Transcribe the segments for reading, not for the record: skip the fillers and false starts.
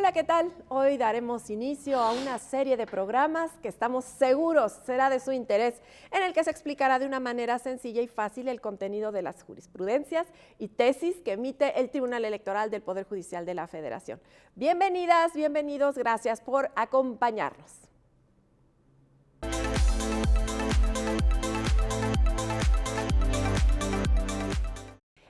Hola, ¿qué tal? Hoy daremos inicio a una serie de programas que estamos seguros será de su interés, en el que se explicará de una manera sencilla y fácil el contenido de las jurisprudencias y tesis que emite el Tribunal Electoral del Poder Judicial de la Federación. Bienvenidas, bienvenidos, gracias por acompañarnos.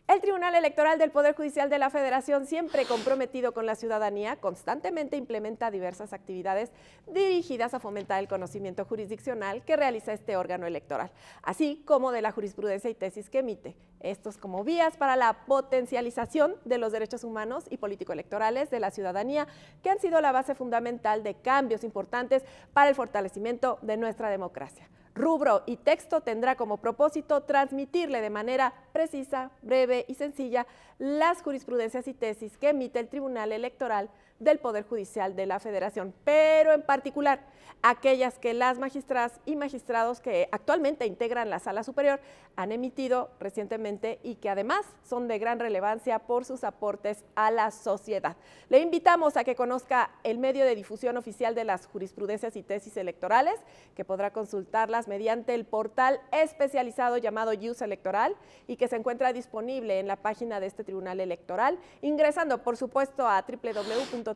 El Tribunal Electoral del Poder Judicial de la Federación, siempre comprometido con la ciudadanía, constantemente implementa diversas actividades dirigidas a fomentar el conocimiento jurisdiccional que realiza este órgano electoral, así como de la jurisprudencia y tesis que emite. Estos como vías para la potencialización de los derechos humanos y político-electorales de la ciudadanía, que han sido la base fundamental de cambios importantes para el fortalecimiento de nuestra democracia. Rubro y texto tendrá como propósito transmitirle de manera precisa, breve y sencilla las jurisprudencias y tesis que emite el Tribunal Electoral del Poder Judicial de la Federación, pero en particular aquellas que las magistradas y magistrados que actualmente integran la Sala Superior han emitido recientemente y que además son de gran relevancia por sus aportes a la sociedad. Le invitamos a que conozca el medio de difusión oficial de las jurisprudencias y tesis electorales, que podrá consultarlas mediante el portal especializado llamado Jus Electoral y que se encuentra disponible en la página de este Tribunal Electoral, ingresando por supuesto a www.te.gov.mx,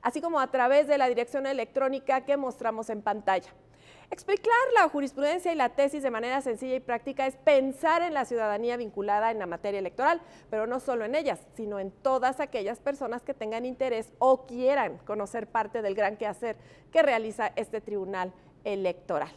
así como a través de la dirección electrónica que mostramos en pantalla. Explicar la jurisprudencia y la tesis de manera sencilla y práctica es pensar en la ciudadanía vinculada en la materia electoral, pero no solo en ellas, sino en todas aquellas personas que tengan interés o quieran conocer parte del gran quehacer que realiza este Tribunal Electoral.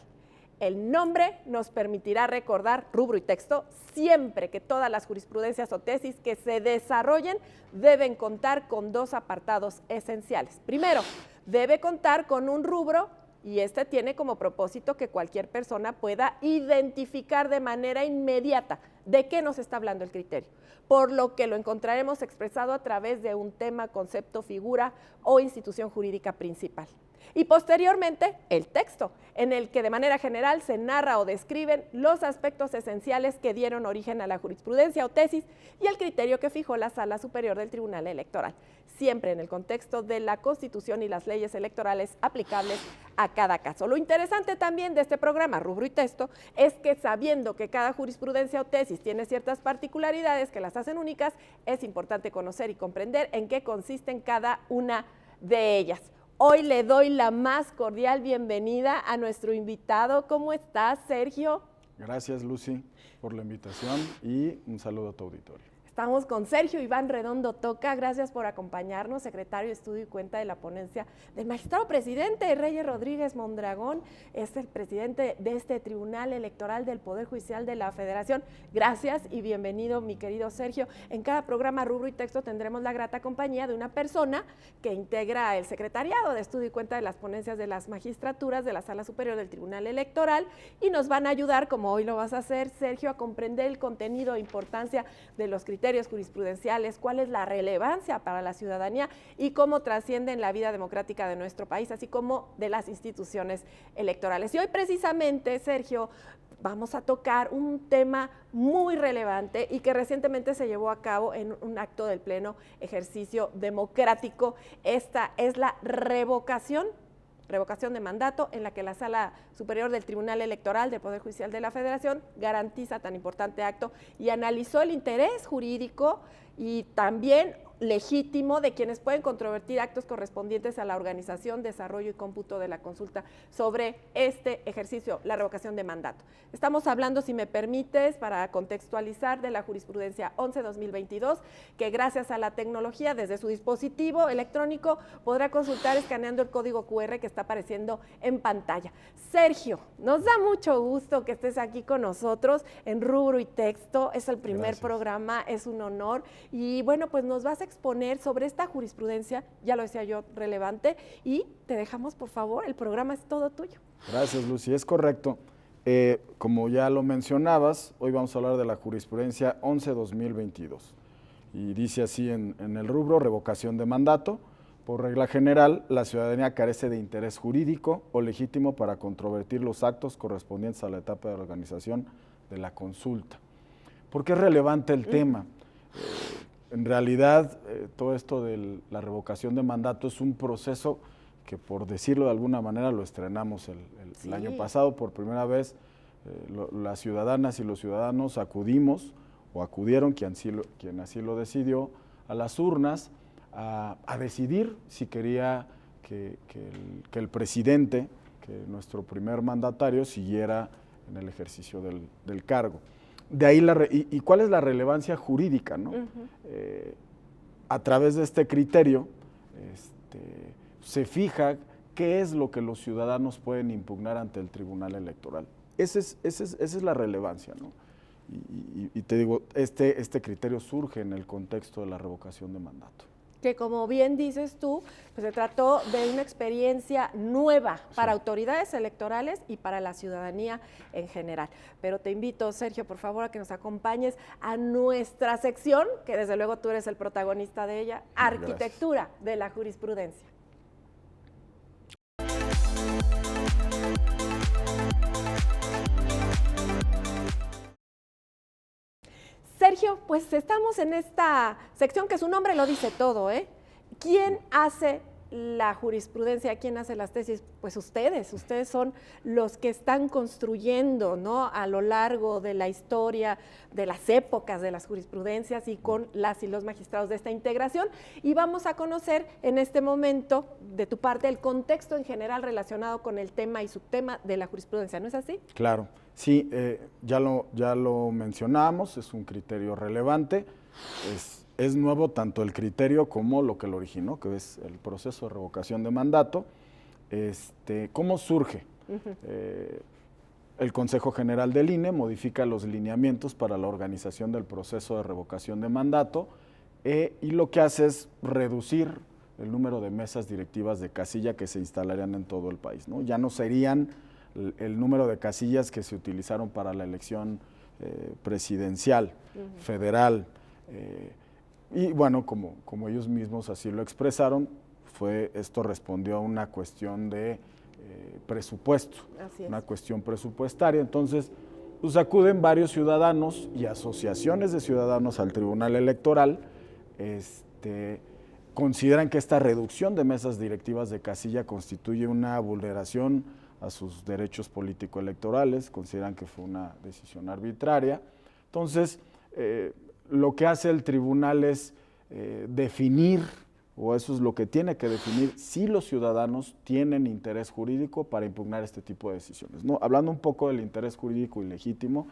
El nombre nos permitirá recordar, rubro y texto, siempre que todas las jurisprudencias o tesis que se desarrollen deben contar con dos apartados esenciales. Primero, debe contar con un rubro y este tiene como propósito que cualquier persona pueda identificar de manera inmediata de qué nos está hablando el criterio, por lo que lo encontraremos expresado a través de un tema, concepto, figura o institución jurídica principal. Y posteriormente, el texto, en el que de manera general se narra o describen los aspectos esenciales que dieron origen a la jurisprudencia o tesis y el criterio que fijó la Sala Superior del Tribunal Electoral, siempre en el contexto de la Constitución y las leyes electorales aplicables a cada caso. Lo interesante también de este programa, rubro y texto, es que sabiendo que cada jurisprudencia o tesis tiene ciertas particularidades que las hacen únicas, es importante conocer y comprender en qué consisten cada una de ellas. Hoy le doy la más cordial bienvenida a nuestro invitado. ¿Cómo estás, Sergio? Gracias, Lucy, por la invitación y un saludo a tu auditorio. Estamos con Sergio Iván Redondo Toca, gracias por acompañarnos, secretario de Estudio y Cuenta de la ponencia del magistrado presidente Reyes Rodríguez Mondragón, es el presidente de este Tribunal Electoral del Poder Judicial de la Federación. Gracias y bienvenido, mi querido Sergio. En cada programa Rubro y Texto tendremos la grata compañía de una persona que integra el secretariado de Estudio y Cuenta de las ponencias de las magistraturas de la Sala Superior del Tribunal Electoral y nos van a ayudar, como hoy lo vas a hacer, Sergio, a comprender el contenido e importancia de los criterios jurisprudenciales, cuál es la relevancia para la ciudadanía y cómo trascienden la vida democrática de nuestro país, así como de las instituciones electorales. Y hoy precisamente, Sergio, vamos a tocar un tema muy relevante y que recientemente se llevó a cabo en un acto del Pleno Ejercicio Democrático. Esta es la revocación de mandato, en la que la Sala Superior del Tribunal Electoral del Poder Judicial de la Federación garantiza tan importante acto y analizó el interés jurídico y también legítimo de quienes pueden controvertir actos correspondientes a la organización, desarrollo y cómputo de la consulta sobre este ejercicio, la revocación de mandato. Estamos hablando, si me permites, para contextualizar, de la jurisprudencia 11-2022, que gracias a la tecnología desde su dispositivo electrónico podrá consultar escaneando el código QR que está apareciendo en pantalla. Sergio, nos da mucho gusto que estés aquí con nosotros en Rubro y Texto, es el primer programa, es un honor y bueno, pues nos vas a exponer sobre esta jurisprudencia, ya lo decía yo, relevante, y te dejamos, por favor, el programa es todo tuyo. Gracias, Lucy, es correcto. Como ya lo mencionabas, hoy vamos a hablar de la jurisprudencia 11-2022 y dice así en el rubro: revocación de mandato. Por regla general, la ciudadanía carece de interés jurídico o legítimo para controvertir los actos correspondientes a la etapa de organización de la consulta. ¿Por qué es relevante el tema? En realidad, todo esto de la revocación de mandato es un proceso que, por decirlo de alguna manera, lo estrenamos el año pasado. Por primera vez, las ciudadanas y los ciudadanos acudieron, quien así lo decidió, a las urnas a decidir si quería que el presidente, que nuestro primer mandatario, siguiera en el ejercicio del cargo. De ahí ¿y cuál es la relevancia jurídica, ¿no? A través de este criterio se fija qué es lo que los ciudadanos pueden impugnar ante el Tribunal Electoral. Esa es la relevancia, ¿no? Y te digo, este criterio surge en el contexto de la revocación de mandato. Que, como bien dices tú, pues se trató de una experiencia nueva para autoridades electorales y para la ciudadanía en general. Pero te invito, Sergio, por favor, a que nos acompañes a nuestra sección, que desde luego tú eres el protagonista de ella, Arquitectura de la Jurisprudencia. Sergio, pues estamos en esta sección que su nombre lo dice todo, ¿eh? ¿Quién hace la jurisprudencia? ¿Quién hace las tesis? Pues ustedes son los que están construyendo, ¿no?, a lo largo de la historia, de las épocas de las jurisprudencias y con las y los magistrados de esta integración. Y vamos a conocer en este momento, de tu parte, el contexto en general relacionado con el tema y subtema de la jurisprudencia, ¿no es así? Claro, sí, ya lo mencionamos, es un criterio relevante, es nuevo tanto el criterio como lo que lo originó, que es el proceso de revocación de mandato. ¿Cómo surge? El Consejo General del INE modifica los lineamientos para la organización del proceso de revocación de mandato y lo que hace es reducir el número de mesas directivas de casilla que se instalarían en todo el país, ¿no? Ya no serían el número de casillas que se utilizaron para la elección presidencial, federal, y bueno, como ellos mismos así lo expresaron, esto respondió a una cuestión de presupuesto, una cuestión presupuestaria. Entonces, pues acuden varios ciudadanos y asociaciones de ciudadanos al Tribunal Electoral, consideran que esta reducción de mesas directivas de casilla constituye una vulneración a sus derechos político-electorales, consideran que fue una decisión arbitraria. Entonces, lo que hace el tribunal es definir, o eso es lo que tiene que definir, si los ciudadanos tienen interés jurídico para impugnar este tipo de decisiones, ¿no? Hablando un poco del interés jurídico ilegítimo,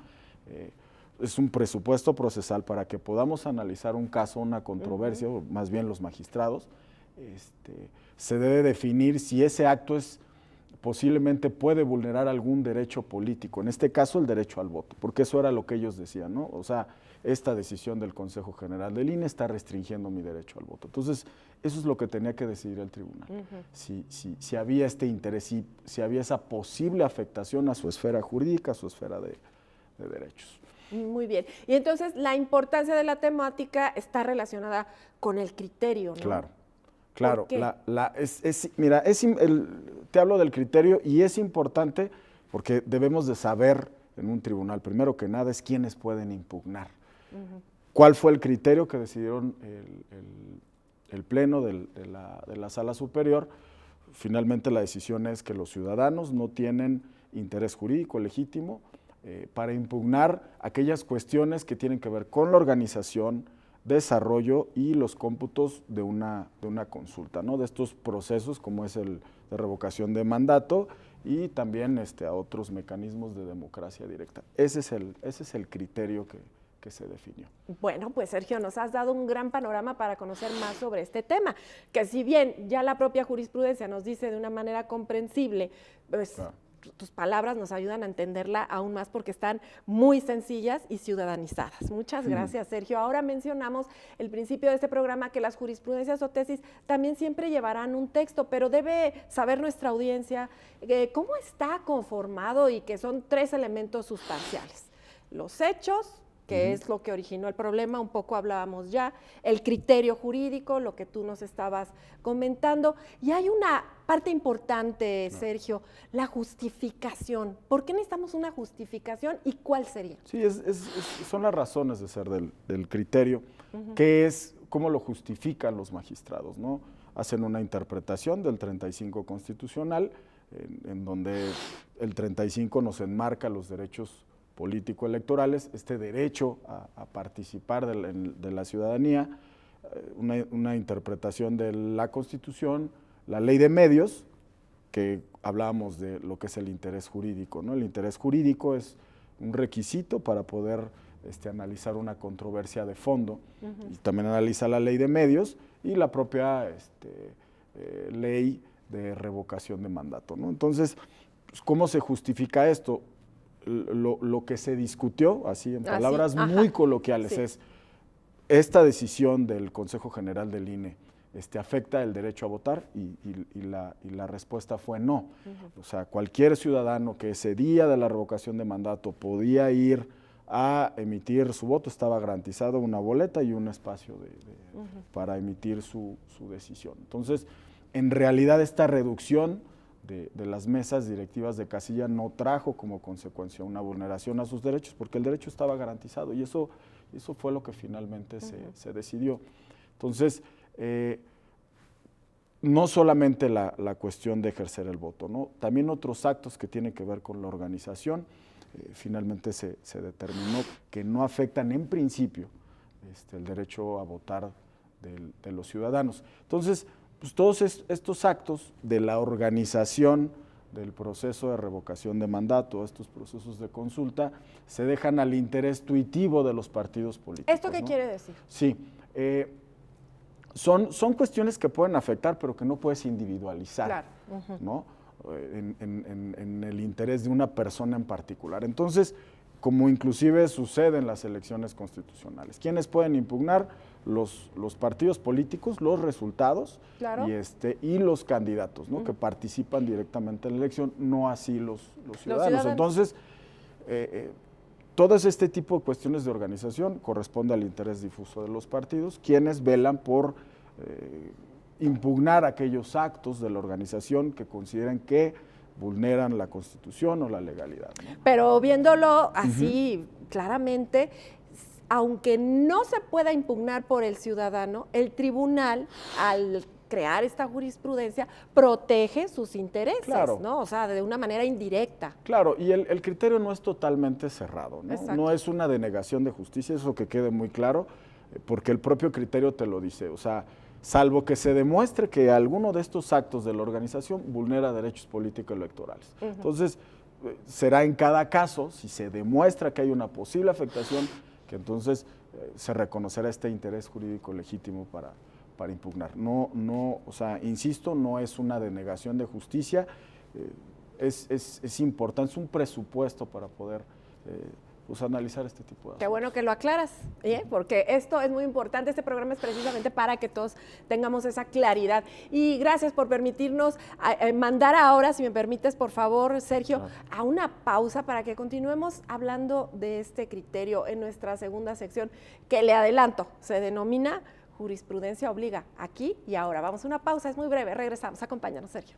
es un presupuesto procesal para que podamos analizar un caso, una controversia, o más bien los magistrados, se debe definir si ese acto posiblemente puede vulnerar algún derecho político, en este caso el derecho al voto, porque eso era lo que ellos decían, ¿no? O sea, esta decisión del Consejo General del INE está restringiendo mi derecho al voto. Entonces, eso es lo que tenía que decidir el tribunal. Si había este interés, si había esa posible afectación a su esfera jurídica, a su esfera de derechos. Muy bien. Y entonces, la importancia de la temática está relacionada con el criterio, ¿no? Claro. Claro, mira, te hablo del criterio y es importante porque debemos de saber en un tribunal, primero que nada, es quiénes pueden impugnar. ¿Cuál fue el criterio que decidieron el pleno de la Sala Superior? Finalmente la decisión es que los ciudadanos no tienen interés jurídico legítimo para impugnar aquellas cuestiones que tienen que ver con la organización, desarrollo y los cómputos de una consulta, ¿no? De estos procesos como es el de revocación de mandato y también a otros mecanismos de democracia directa. Ese es el criterio que se definió. Bueno, pues Sergio, nos has dado un gran panorama para conocer más sobre este tema, que si bien ya la propia jurisprudencia nos dice de una manera comprensible, pues claro, tus palabras nos ayudan a entenderla aún más porque están muy sencillas y ciudadanizadas. Muchas gracias, Sergio. Ahora mencionamos el principio de este programa que las jurisprudencias o tesis también siempre llevarán un texto, pero debe saber nuestra audiencia cómo está conformado y que son 3 elementos sustanciales: los hechos, que es lo que originó el problema, un poco hablábamos ya, el criterio jurídico, lo que tú nos estabas comentando, y hay una parte importante, Sergio, la justificación. ¿Por qué necesitamos una justificación y cuál sería? Sí, son las razones de ser del criterio, que es cómo lo justifican los magistrados, ¿no? Hacen una interpretación del 35 constitucional, en donde el 35 nos enmarca los derechos político-electorales, este derecho a participar de la ciudadanía, una interpretación de la Constitución, la ley de medios, que hablábamos de lo que es el interés jurídico, ¿no? El interés jurídico es un requisito para poder analizar una controversia de fondo, y también analiza la ley de medios y la propia ley de revocación de mandato, ¿no? Entonces, pues, ¿cómo se justifica esto? Lo que se discutió, así en palabras muy coloquiales, es esta decisión del Consejo General del INE afecta el derecho a votar, y la respuesta fue no. O sea, cualquier ciudadano que ese día de la revocación de mandato podía ir a emitir su voto, estaba garantizado una boleta y un espacio para emitir su decisión. Entonces, en realidad esta reducción de las mesas directivas de casilla no trajo como consecuencia una vulneración a sus derechos, porque el derecho estaba garantizado, y eso fue lo que finalmente se decidió. Entonces, no solamente la cuestión de ejercer el voto, ¿no? También otros actos que tienen que ver con la organización, finalmente se determinó que no afectan en principio el derecho a votar de los ciudadanos. Entonces, pues todos estos actos de la organización del proceso de revocación de mandato, estos procesos de consulta, se dejan al interés tuitivo de los partidos políticos. ¿Esto qué quiere decir? Sí, son cuestiones que pueden afectar, pero que no puedes individualizar, claro. ¿no? En el interés de una persona en particular. Entonces, como inclusive sucede en las elecciones constitucionales, ¿quiénes pueden impugnar? Los partidos políticos, los resultados, claro, y los candidatos, ¿no? Que participan directamente en la elección, no así los ciudadanos. Entonces, todo este tipo de cuestiones de organización corresponde al interés difuso de los partidos, quienes velan por impugnar aquellos actos de la organización que consideren que vulneran la Constitución o la legalidad, ¿no? Pero viéndolo así claramente, aunque no se pueda impugnar por el ciudadano, el tribunal, al crear esta jurisprudencia, protege sus intereses, claro, ¿no? O sea, de una manera indirecta. Claro, y el criterio no es totalmente cerrado, ¿no? Exacto. No es una denegación de justicia, eso que quede muy claro, porque el propio criterio te lo dice. O sea, salvo que se demuestre que alguno de estos actos de la organización vulnera derechos políticos electorales. Entonces, será en cada caso, si se demuestra que hay una posible afectación, que entonces se reconocerá este interés jurídico legítimo para impugnar. No, o sea, insisto, no es una denegación de justicia, es importante, es un presupuesto para poder pues analizar este tipo de asuntos. Qué bueno que lo aclaras, porque esto es muy importante. Este programa es precisamente para que todos tengamos esa claridad. Y gracias por permitirnos mandar ahora, si me permites, por favor, Sergio, claro, a una pausa para que continuemos hablando de este criterio en nuestra segunda sección, que le adelanto, se denomina Jurisprudencia Obliga, aquí y ahora. Vamos a una pausa, es muy breve, regresamos. Acompáñanos, Sergio.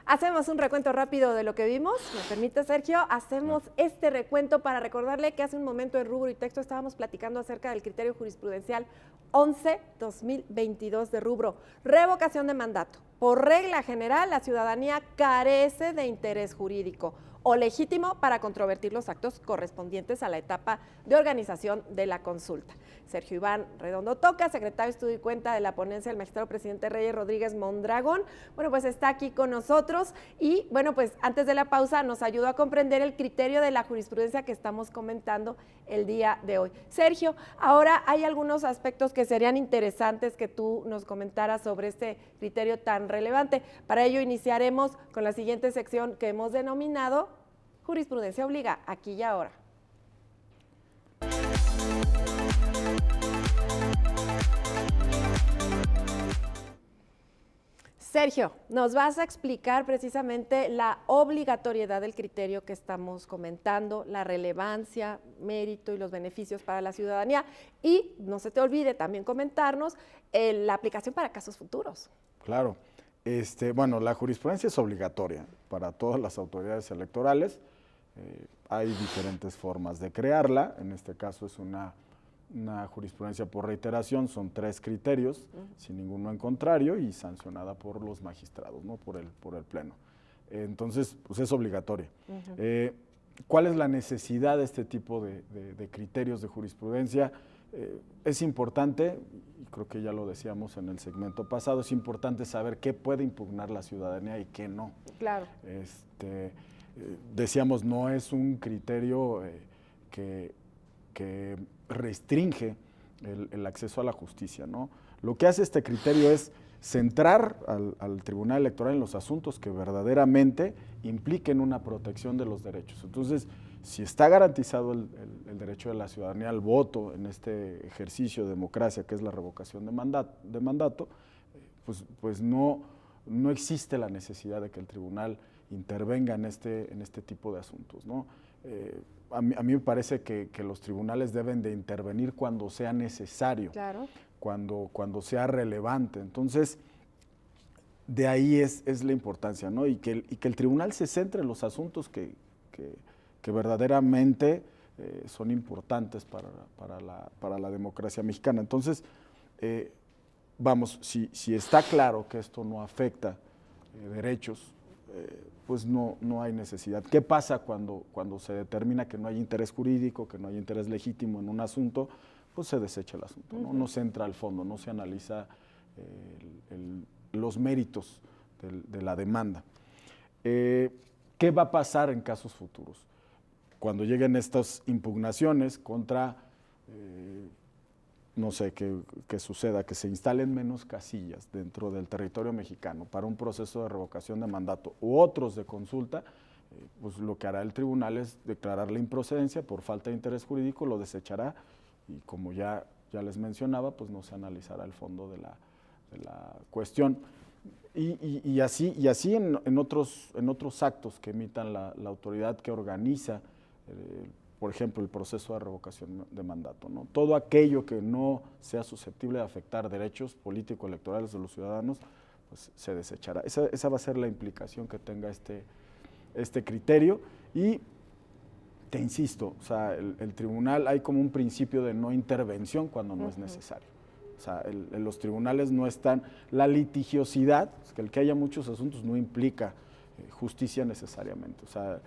Hacemos un recuento rápido de lo que vimos. ¿Me permite, Sergio? Hacemos este recuento para recordarle que hace un momento en Rubro y Texto estábamos platicando acerca del criterio jurisprudencial 11-2022 de Rubro. Revocación de mandato. Por regla general, la ciudadanía carece de interés jurídico o legítimo para controvertir los actos correspondientes a la etapa de organización de la consulta. Sergio Iván Redondo Toca, secretario de Estudio y Cuenta de la ponencia del magistrado presidente Reyes Rodríguez Mondragón, bueno, pues está aquí con nosotros y, bueno, pues antes de la pausa nos ayudó a comprender el criterio de la jurisprudencia que estamos comentando el día de hoy. Sergio, ahora hay algunos aspectos que serían interesantes que tú nos comentaras sobre este criterio tan relevante. Para ello iniciaremos con la siguiente sección que hemos denominado Jurisprudencia Obliga, aquí y ahora. Sergio, nos vas a explicar precisamente la obligatoriedad del criterio que estamos comentando, la relevancia, mérito y los beneficios para la ciudadanía. Y no se te olvide también comentarnos la aplicación para casos futuros. Claro. Bueno, la jurisprudencia es obligatoria para todas las autoridades electorales. Hay diferentes formas de crearla. En este caso es una jurisprudencia por reiteración, son 3 criterios, sin ninguno en contrario y sancionada por los magistrados, ¿no? por el Pleno. Entonces, pues es obligatoria. ¿Cuál es la necesidad de este tipo de criterios de jurisprudencia? Es importante, y creo que ya lo decíamos en el segmento pasado, es importante saber qué puede impugnar la ciudadanía y qué no. Claro. Decíamos, no es un criterio que restringe el acceso a la justicia, ¿no? Lo que hace este criterio es centrar al Tribunal Electoral en los asuntos que verdaderamente impliquen una protección de los derechos. Entonces, si está garantizado el derecho de la ciudadanía al voto en este ejercicio de democracia que es la revocación de mandato, pues no existe la necesidad de que el tribunal intervenga en este tipo de asuntos, ¿no? A mí me parece que los tribunales deben de intervenir cuando sea necesario, claro, cuando sea relevante. Entonces, de ahí es la importancia, ¿no? Y que el tribunal se centre en los asuntos que verdaderamente son importantes para la democracia mexicana. Entonces, vamos, si está claro que esto no afecta derechos, pues no hay necesidad. ¿Qué pasa cuando se determina que no hay interés jurídico, que no hay interés legítimo en un asunto? Pues se desecha el asunto, ¿no? No se entra al fondo, no se analiza los méritos de la demanda. ¿Qué va a pasar en casos futuros? Cuando lleguen estas impugnaciones contra, no sé, que suceda, que se instalen menos casillas dentro del territorio mexicano para un proceso de revocación de mandato u otros de consulta, pues lo que hará el tribunal es declarar la improcedencia por falta de interés jurídico, lo desechará y como ya les mencionaba, pues no se analizará el fondo de la cuestión. Y así en otros actos que emitan la autoridad que organiza, por ejemplo, el proceso de revocación de mandato, ¿no? Todo aquello que no sea susceptible de afectar derechos político-electorales de los ciudadanos, pues se desechará. Esa va a ser la implicación que tenga este criterio. Y te insisto, o sea, el tribunal, hay como un principio de no intervención cuando no es necesario. O sea, los tribunales no están, la litigiosidad, que el que haya muchos asuntos no implica justicia necesariamente. O sea,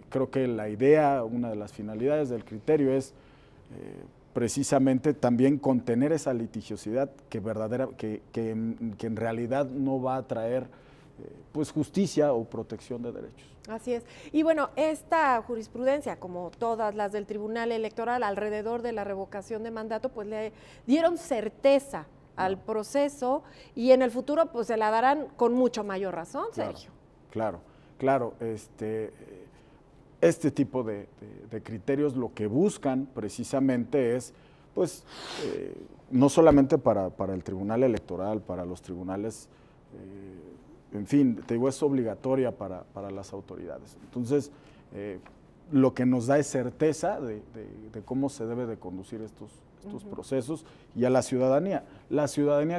creo que la idea, una de las finalidades del criterio es precisamente también contener esa litigiosidad que en realidad no va a traer pues justicia o protección de derechos. Así es. Y bueno, esta jurisprudencia, como todas las del Tribunal Electoral alrededor de la revocación de mandato, pues le dieron certeza al proceso y en el futuro pues se la darán con mucho mayor razón, Sergio. Claro. Este tipo de criterios lo que buscan precisamente es, pues, no solamente para el Tribunal Electoral, para los tribunales, en fin, te digo, es obligatoria para las autoridades. Entonces, lo que nos da es certeza de cómo se debe de conducir estos procesos y a la ciudadanía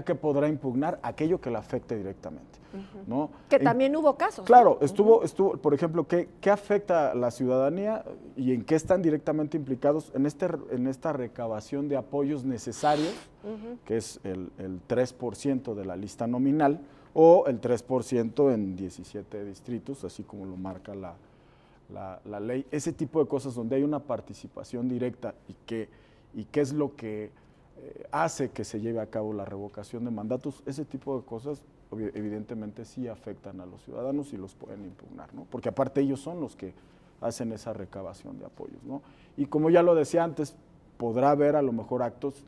que podrá impugnar aquello que la afecte directamente, ¿no? Que también hubo casos. Claro, estuvo, por ejemplo, ¿qué afecta a la ciudadanía y en qué están directamente implicados en esta recabación de apoyos necesarios, que es el 3% de la lista nominal o el 3% en 17 distritos, así como lo marca la ley? Ese tipo de cosas donde hay una participación directa y qué es lo que hace que se lleve a cabo la revocación de mandatos, ese tipo de cosas evidentemente sí afectan a los ciudadanos y los pueden impugnar, ¿no? Porque aparte ellos son los que hacen esa recabación de apoyos, ¿no? Y como ya lo decía antes, podrá haber a lo mejor actos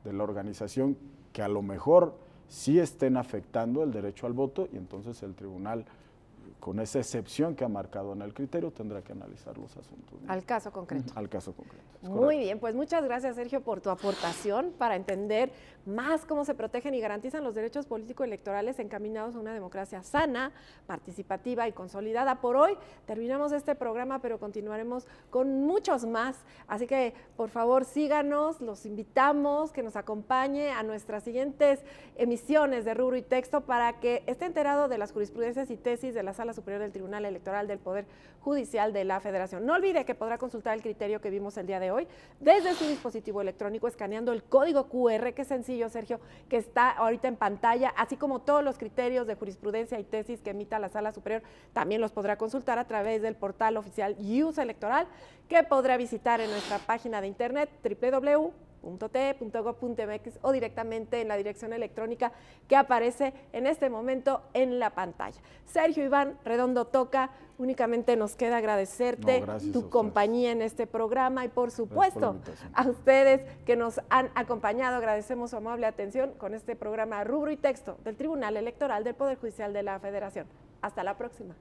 de la organización que a lo mejor sí estén afectando el derecho al voto y entonces el tribunal con esa excepción que ha marcado en el criterio, tendrá que analizar los asuntos, ¿no? Al caso concreto. Al caso concreto. Muy bien, pues muchas gracias, Sergio, por tu aportación para entender más cómo se protegen y garantizan los derechos político-electorales encaminados a una democracia sana, participativa y consolidada. Por hoy terminamos este programa, pero continuaremos con muchos más. Así que, por favor, síganos, los invitamos que nos acompañe a nuestras siguientes emisiones de Rubro y Texto para que esté enterado de las jurisprudencias y tesis de la Sala Superior del Tribunal Electoral del Poder Judicial de la Federación. No olvide que podrá consultar el criterio que vimos el día de hoy desde su dispositivo electrónico escaneando el código QR, que es sencillo, Sergio, que está ahorita en pantalla, así como todos los criterios de jurisprudencia y tesis que emita la Sala Superior, también los podrá consultar a través del portal oficial IUS Electoral, que podrá visitar en nuestra página de internet www.te.gov.mx o directamente en la dirección electrónica que aparece en este momento en la pantalla. Sergio Iván Redondo Toca, únicamente nos queda agradecerte tu compañía en este programa y por supuesto a ustedes que nos han acompañado. Agradecemos su amable atención con este programa Rubro y Texto del Tribunal Electoral del Poder Judicial de la Federación. Hasta la próxima.